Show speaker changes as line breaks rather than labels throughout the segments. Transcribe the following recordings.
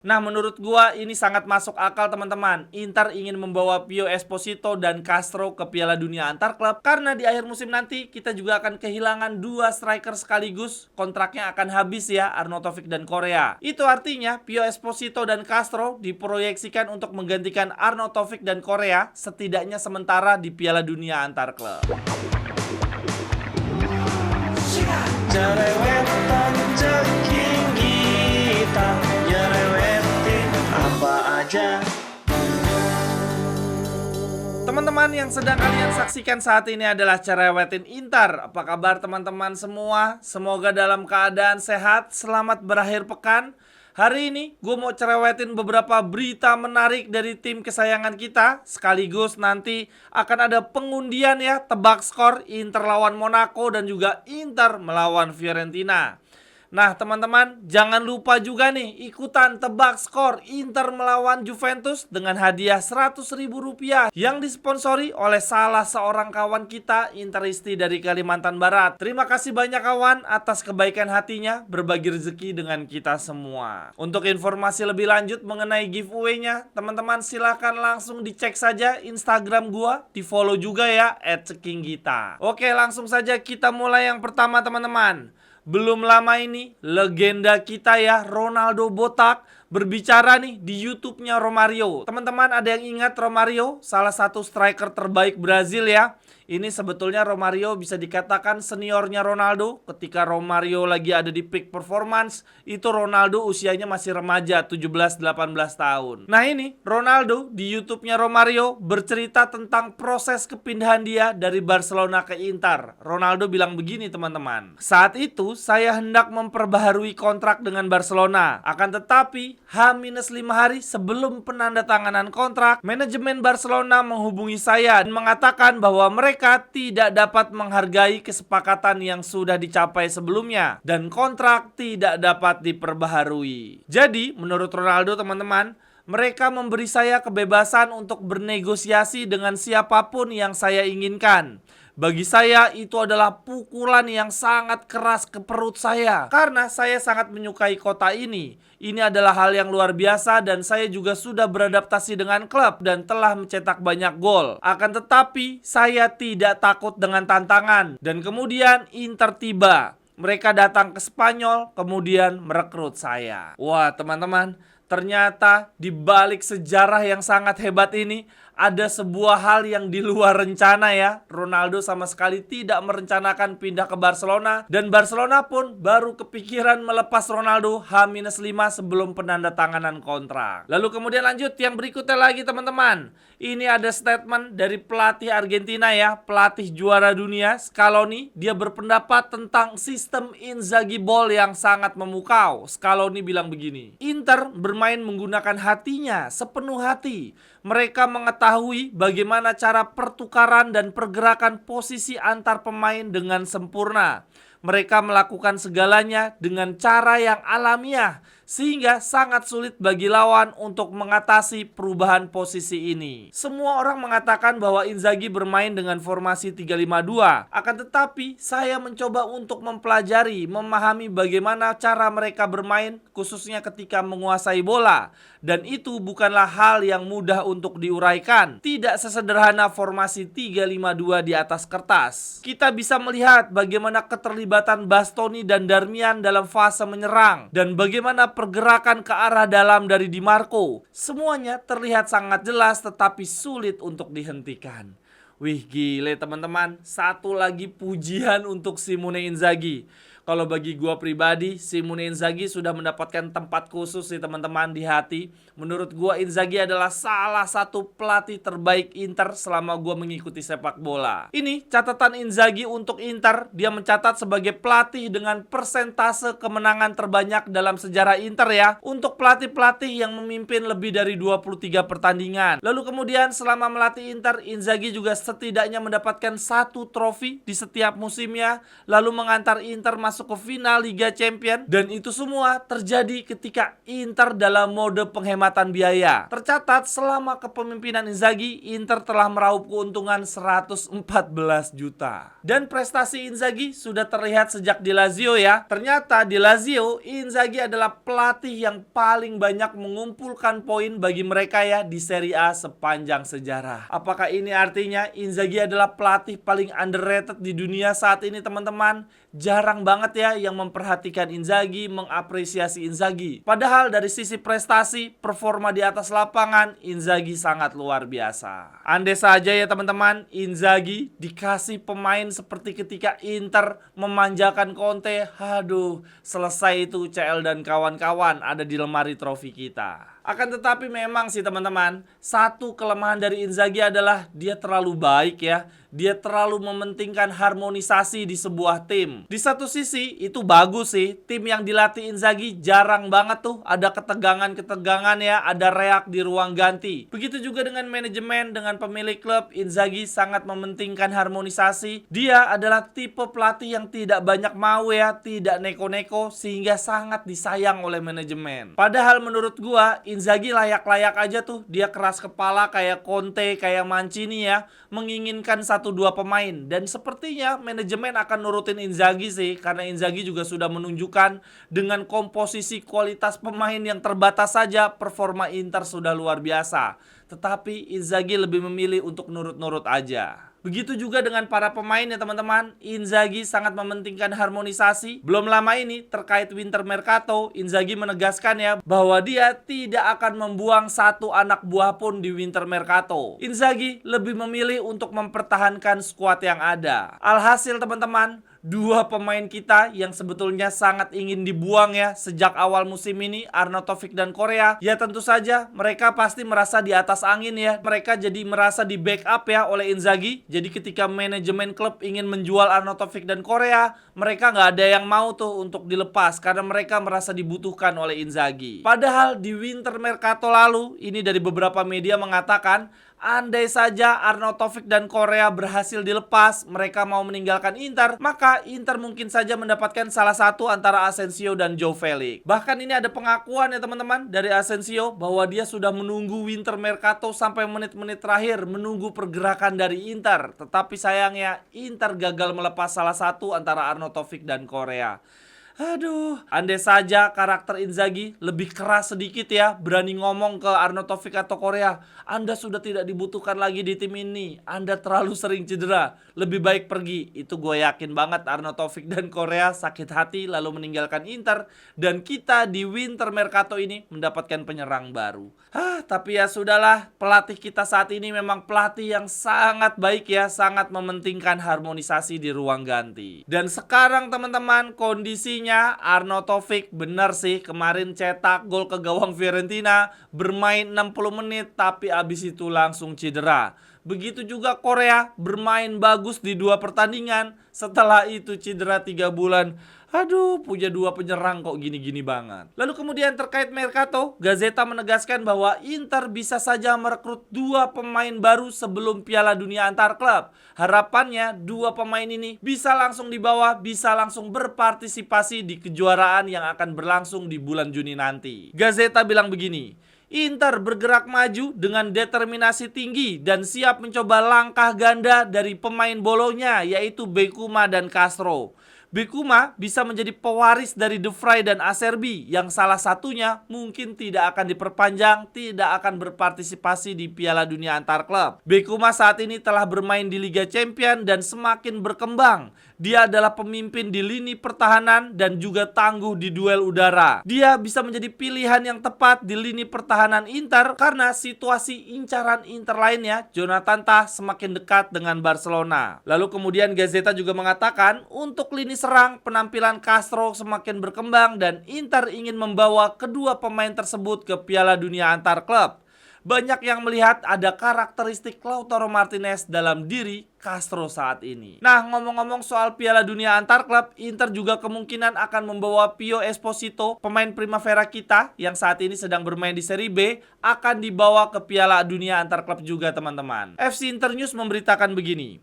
Nah, menurut gua ini sangat masuk akal teman-teman. Inter ingin membawa Pio Esposito dan Castro ke Piala Dunia antar klub karena di akhir musim nanti kita juga akan kehilangan dua striker sekaligus. Kontraknya akan habis ya, Arnautovic dan Korea. Itu artinya Pio Esposito dan Castro diproyeksikan untuk menggantikan Arnautovic dan Korea setidaknya sementara di Piala Dunia antar klub. Jerewetan ceking kita, jerewetin apa aja. Teman-teman yang sedang kalian saksikan saat ini adalah Cerewetin Inter. Apa kabar teman-teman semua? Semoga dalam keadaan sehat, selamat berakhir pekan. Hari ini gue mau cerewetin beberapa berita menarik dari tim kesayangan kita. Sekaligus nanti akan ada pengundian ya, tebak skor Inter lawan Monaco dan juga Inter melawan Fiorentina. Nah teman-teman, jangan lupa juga nih ikutan tebak skor Inter melawan Juventus dengan hadiah Rp100.000 yang disponsori oleh salah seorang kawan kita, Interisti dari Kalimantan Barat. Terima kasih banyak kawan atas kebaikan hatinya berbagi rezeki dengan kita semua. Untuk informasi lebih lanjut mengenai giveaway-nya, teman-teman silahkan langsung dicek saja Instagram gua, di follow juga ya @cekinggita. Oke, langsung saja kita mulai yang pertama teman-teman. Belum lama ini legenda kita ya, Ronaldo botak, berbicara nih di YouTube-nya Romario. Teman-teman ada yang ingat Romario? Salah satu striker terbaik Brazil ya. Ini sebetulnya Romario bisa dikatakan seniornya Ronaldo. Ketika Romario lagi ada di peak performance, itu Ronaldo usianya masih remaja, 17-18 tahun. Nah ini Ronaldo di YouTube-nya Romario bercerita tentang proses kepindahan dia dari Barcelona ke Inter. Ronaldo bilang begini teman-teman. Saat itu saya hendak memperbaharui kontrak dengan Barcelona. Akan tetapi H-5 hari sebelum penandatanganan kontrak, manajemen Barcelona menghubungi saya dan mengatakan bahwa mereka tidak dapat menghargai kesepakatan yang sudah dicapai sebelumnya dan kontrak tidak dapat diperbaharui. Jadi, menurut Ronaldo teman-teman, mereka memberi saya kebebasan untuk bernegosiasi dengan siapapun yang saya inginkan. Bagi saya itu adalah pukulan yang sangat keras ke perut saya karena saya sangat menyukai kota ini. Ini adalah hal yang luar biasa dan saya juga sudah beradaptasi dengan klub dan telah mencetak banyak gol. Akan tetapi saya tidak takut dengan tantangan dan kemudian Inter tiba. Mereka datang ke Spanyol kemudian merekrut saya. Wah teman-teman, ternyata di balik sejarah yang sangat hebat ini ada sebuah hal yang di luar rencana ya. Ronaldo sama sekali tidak merencanakan pindah ke Barcelona dan Barcelona pun baru kepikiran melepas Ronaldo H-5 sebelum penandatanganan kontrak. Lalu kemudian lanjut yang berikutnya lagi teman-teman. Ini ada statement dari pelatih Argentina ya, pelatih juara dunia Scaloni. Dia berpendapat tentang sistem Inzaghi Ball yang sangat memukau. Scaloni bilang begini, Inter bermain menggunakan hatinya sepenuh hati. Mereka mengetahui bagaimana cara pertukaran dan pergerakan posisi antar pemain dengan sempurna. Mereka melakukan segalanya dengan cara yang alamiah, sehingga sangat sulit bagi lawan untuk mengatasi perubahan posisi ini. Semua orang mengatakan bahwa Inzaghi bermain dengan formasi 3-5-2. Akan tetapi, saya mencoba untuk mempelajari, memahami bagaimana cara mereka bermain, khususnya ketika menguasai bola. Dan itu bukanlah hal yang mudah untuk diuraikan. Tidak sesederhana formasi 3-5-2 di atas kertas. Kita bisa melihat bagaimana keterlibatan Bastoni dan Darmian dalam fase menyerang dan bagaimana pergerakan ke arah dalam dari Di Marco. Semuanya terlihat sangat jelas tetapi sulit untuk dihentikan. Wih gile teman-teman, satu lagi pujian untuk Simone Inzaghi. Kalau bagi gua pribadi, Simone Inzaghi sudah mendapatkan tempat khusus sih teman-teman di hati. Menurut gua Inzaghi adalah salah satu pelatih terbaik Inter selama gua mengikuti sepak bola. Ini catatan Inzaghi untuk Inter. Dia mencatat sebagai pelatih dengan persentase kemenangan terbanyak dalam sejarah Inter ya. Untuk pelatih-pelatih yang memimpin lebih dari 23 pertandingan. Lalu kemudian selama melatih Inter, Inzaghi juga setidaknya mendapatkan 1 trofi di setiap musimnya. Lalu mengantar Inter masuk ke final Liga Champions, dan itu semua terjadi ketika Inter dalam mode penghematan biaya. Tercatat selama kepemimpinan Inzaghi, Inter telah meraup keuntungan 114 juta. Dan prestasi Inzaghi sudah terlihat sejak di Lazio ya. Ternyata di Lazio, Inzaghi adalah pelatih yang paling banyak mengumpulkan poin bagi mereka ya di Serie A sepanjang sejarah. Apakah ini artinya Inzaghi adalah pelatih paling underrated di dunia saat ini, teman-teman? Jarang banget ya yang memperhatikan Inzaghi, mengapresiasi Inzaghi. Padahal dari sisi prestasi, performa di atas lapangan, Inzaghi sangat luar biasa. Andai saja ya teman-teman, Inzaghi dikasih pemain seperti ketika Inter memanjakan Conte, aduh, selesai itu CL dan kawan-kawan ada di lemari trofi kita. Akan tetapi memang sih teman-teman, satu kelemahan dari Inzaghi adalah dia terlalu baik ya. Dia terlalu mementingkan harmonisasi di sebuah tim. Di satu sisi itu bagus sih, tim yang dilatih Inzaghi jarang banget tuh ada ketegangan-ketegangan ya, ada reak di ruang ganti. Begitu juga dengan manajemen, dengan pemilik klub, Inzaghi sangat mementingkan harmonisasi. Dia adalah tipe pelatih yang tidak banyak mau ya, tidak neko-neko, sehingga sangat disayang oleh manajemen. Padahal menurut gua, Inzaghi layak-layak aja tuh, dia keras kepala kayak Conte, kayak Mancini ya, menginginkan 1-2 pemain. Dan sepertinya manajemen akan nurutin Inzaghi sih, karena Inzaghi juga sudah menunjukkan dengan komposisi kualitas pemain yang terbatas saja, performa Inter sudah luar biasa. Tetapi Inzaghi lebih memilih untuk nurut-nurut aja. Begitu juga dengan para pemain ya teman-teman. Inzaghi sangat mementingkan harmonisasi. Belum lama ini terkait winter mercato, Inzaghi menegaskan ya bahwa dia tidak akan membuang satu anak buah pun di winter mercato. Inzaghi lebih memilih untuk mempertahankan skuad yang ada. Alhasil teman-teman, dua pemain kita yang sebetulnya sangat ingin dibuang ya sejak awal musim ini, Arnautovic dan Correa, ya tentu saja mereka pasti merasa di atas angin ya. Mereka jadi merasa di backup ya oleh Inzaghi. Jadi ketika manajemen klub ingin menjual Arnautovic dan Correa, mereka nggak ada yang mau tuh untuk dilepas karena mereka merasa dibutuhkan oleh Inzaghi. Padahal di winter mercato lalu, ini dari beberapa media mengatakan, andai saja Arnautovic dan Correa berhasil dilepas, mereka mau meninggalkan Inter, maka Inter mungkin saja mendapatkan salah satu antara Asensio dan João Félix. Bahkan ini ada pengakuan ya teman-teman dari Asensio bahwa dia sudah menunggu winter mercato sampai menit-menit terakhir, menunggu pergerakan dari Inter. Tetapi sayangnya Inter gagal melepas salah satu antara Arnautovic dan Correa. Aduh, andai saja karakter Inzaghi lebih keras sedikit ya, berani ngomong ke Arnautovic atau Correa, Anda sudah tidak dibutuhkan lagi di tim ini, Anda terlalu sering cedera, lebih baik pergi. Itu gue yakin banget Arnautovic dan Correa sakit hati lalu meninggalkan Inter, dan kita di winter mercato ini mendapatkan penyerang baru. Tapi ya sudahlah, pelatih kita saat ini memang pelatih yang sangat baik ya, sangat mementingkan harmonisasi di ruang ganti. Dan sekarang teman-teman, kondisinya Arnautovic benar sih kemarin cetak gol ke gawang Fiorentina, bermain 60 menit tapi abis itu langsung cedera. Begitu juga Correa, bermain bagus di 2 pertandingan, setelah itu cedera 3 bulan. Aduh, punya 2 penyerang kok gini-gini banget. Lalu kemudian terkait mercato, Gazzetta menegaskan bahwa Inter bisa saja merekrut 2 pemain baru sebelum Piala Dunia antar klub. Harapannya 2 pemain ini bisa langsung dibawa, bisa langsung berpartisipasi di kejuaraan yang akan berlangsung di bulan Juni nanti. Gazzetta bilang begini, Inter bergerak maju dengan determinasi tinggi dan siap mencoba langkah ganda dari pemain bolonya, yaitu Becuma dan Castro. Becuma bisa menjadi pewaris dari De Vrij dan Acerbi, yang salah satunya mungkin tidak akan diperpanjang, tidak akan berpartisipasi di Piala Dunia antar klub. Becuma saat ini telah bermain di Liga Champions dan semakin berkembang. Dia adalah pemimpin di lini pertahanan dan juga tangguh di duel udara. Dia bisa menjadi pilihan yang tepat di lini pertahanan Inter karena situasi incaran Inter lainnya, Jonathan Tah semakin dekat dengan Barcelona. Lalu kemudian Gazzetta juga mengatakan untuk lini serang penampilan Castro semakin berkembang dan Inter ingin membawa kedua pemain tersebut ke Piala Dunia antar klub. Banyak yang melihat ada karakteristik Lautaro Martinez dalam diri Castro saat ini. Nah, ngomong-ngomong soal Piala Dunia antar klub, Inter juga kemungkinan akan membawa Pio Esposito, pemain Primavera kita yang saat ini sedang bermain di Serie B, akan dibawa ke Piala Dunia antar klub juga teman-teman. FC Internews memberitakan begini,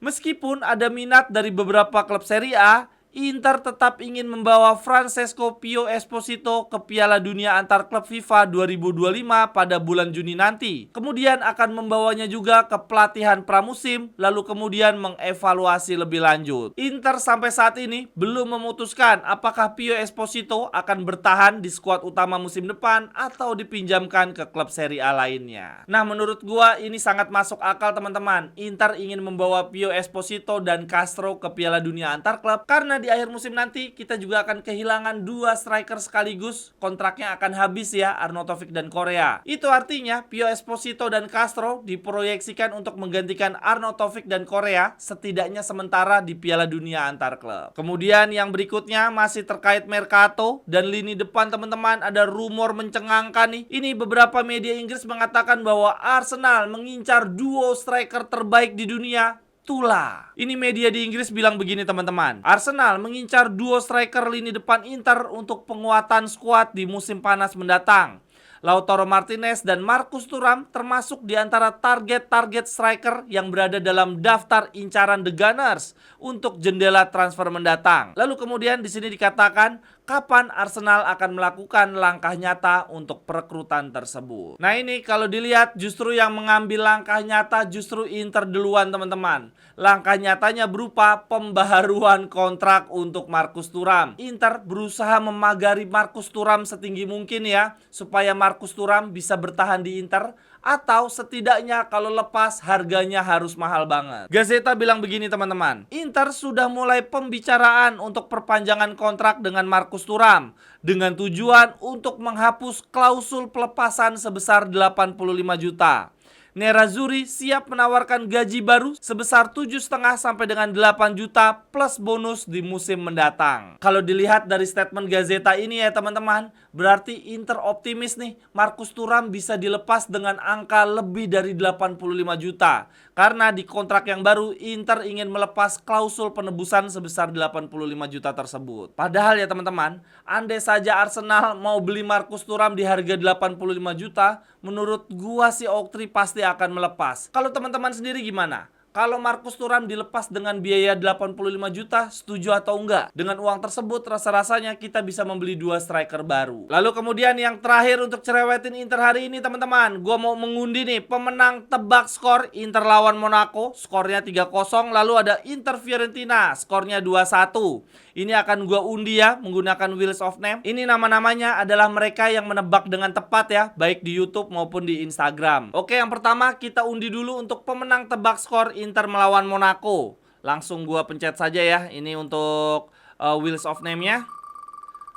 meskipun ada minat dari beberapa klub Serie A, Inter tetap ingin membawa Francesco Pio Esposito ke Piala Dunia antar klub FIFA 2025 pada bulan Juni nanti. Kemudian akan membawanya juga ke pelatihan pramusim, lalu kemudian mengevaluasi lebih lanjut. Inter sampai saat ini belum memutuskan apakah Pio Esposito akan bertahan di skuad utama musim depan atau dipinjamkan ke klub Serie A lainnya. Nah, menurut gua ini sangat masuk akal teman-teman. Inter ingin membawa Pio Esposito dan Castro ke Piala Dunia antar klub karena di akhir musim nanti kita juga akan kehilangan 2 striker sekaligus. Kontraknya akan habis ya, Arnautovic dan Korea. Itu artinya Pio Esposito dan Castro diproyeksikan untuk menggantikan Arnautovic dan Korea setidaknya sementara di Piala Dunia antar klub. Kemudian yang berikutnya masih terkait Mercato dan lini depan teman-teman, ada rumor mencengangkan nih. Ini beberapa media Inggris mengatakan bahwa Arsenal mengincar duo striker terbaik di dunia. Tula. Ini media di Inggris bilang begini teman-teman. Arsenal mengincar duo striker lini depan Inter untuk penguatan skuad di musim panas mendatang. Lautaro Martinez dan Marcus Thuram termasuk di antara target-target striker yang berada dalam daftar incaran The Gunners untuk jendela transfer mendatang. Lalu kemudian di sini dikatakan kapan Arsenal akan melakukan langkah nyata untuk perekrutan tersebut. Nah, ini kalau dilihat justru yang mengambil langkah nyata justru Inter duluan teman-teman. Langkah nyatanya berupa pembaharuan kontrak untuk Marcus Thuram. Inter berusaha memagari Marcus Thuram setinggi mungkin ya, supaya Marcus Thuram bisa bertahan di Inter, atau setidaknya kalau lepas harganya harus mahal banget. Gazeta bilang begini teman-teman. Inter sudah mulai pembicaraan untuk perpanjangan kontrak dengan Marcus Thuram dengan tujuan untuk menghapus klausul pelepasan sebesar 85 juta. Nerazzurri siap menawarkan gaji baru sebesar 7,5 sampai dengan 8 juta plus bonus di musim mendatang. Kalau dilihat dari statement Gazeta ini ya teman-teman, berarti Inter optimis nih Marcus Thuram bisa dilepas dengan angka lebih dari 85 juta. Karena di kontrak yang baru Inter ingin melepas klausul penebusan sebesar 85 juta tersebut. Padahal ya teman-teman, andai saja Arsenal mau beli Marcus Thuram di harga 85 juta, menurut gua si Oktri pasti akan melepas. Kalau teman-teman sendiri gimana? Kalau Marcus Thuram dilepas dengan biaya 85 juta, setuju atau enggak? Dengan uang tersebut, rasa-rasanya kita bisa membeli 2 striker baru. Lalu kemudian yang terakhir untuk cerewetin Inter hari ini teman-teman, gue mau mengundi nih pemenang tebak skor Inter lawan Monaco, skornya 3-0. Lalu ada Inter Fiorentina, skornya 2-1. Ini akan gue undi ya, menggunakan Wheels of Name. Ini nama-namanya adalah mereka yang menebak dengan tepat ya, baik di YouTube maupun di Instagram. Oke, yang pertama kita undi dulu untuk pemenang tebak skor Inter melawan Monaco. Langsung gua pencet saja ya. Ini untuk Wheels of Name-nya.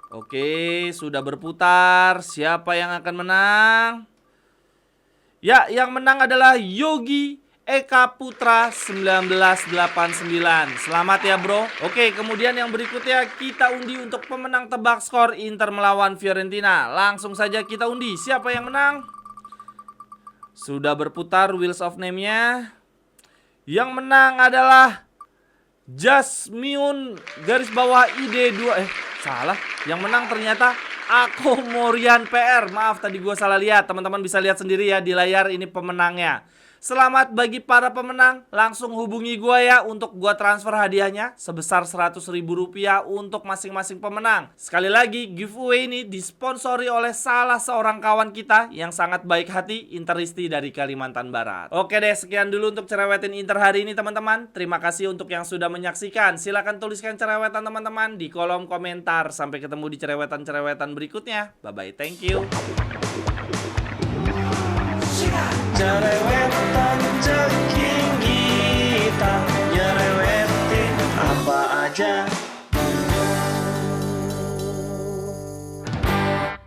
Oke, sudah berputar. Siapa yang akan menang? Ya, yang menang adalah Yogi Eka Putra 1989. Selamat ya bro. Oke, kemudian yang berikutnya kita undi untuk pemenang tebak skor Inter melawan Fiorentina. Langsung saja kita undi. Siapa yang menang? Sudah berputar Wheels of Name-nya. Yang menang adalah Jasmine garis bawah ID2. Salah. Yang menang ternyata Ako Morian PR. Maaf tadi gue salah lihat. Teman-teman bisa lihat sendiri ya di layar, ini pemenangnya. Selamat bagi para pemenang. Langsung hubungi gue ya untuk gue transfer hadiahnya sebesar Rp100.000 untuk masing-masing pemenang. Sekali lagi, giveaway ini disponsori oleh salah seorang kawan kita yang sangat baik hati, Interisti dari Kalimantan Barat. Oke deh, sekian dulu untuk cerewetin Inter hari ini teman-teman. Terima kasih untuk yang sudah menyaksikan. Silahkan tuliskan cerewetan teman-teman di kolom komentar. Sampai ketemu di cerewetan-cerewetan berikutnya. Bye-bye, thank you.
Cerewetan ceking kita nyerewetin apa aja.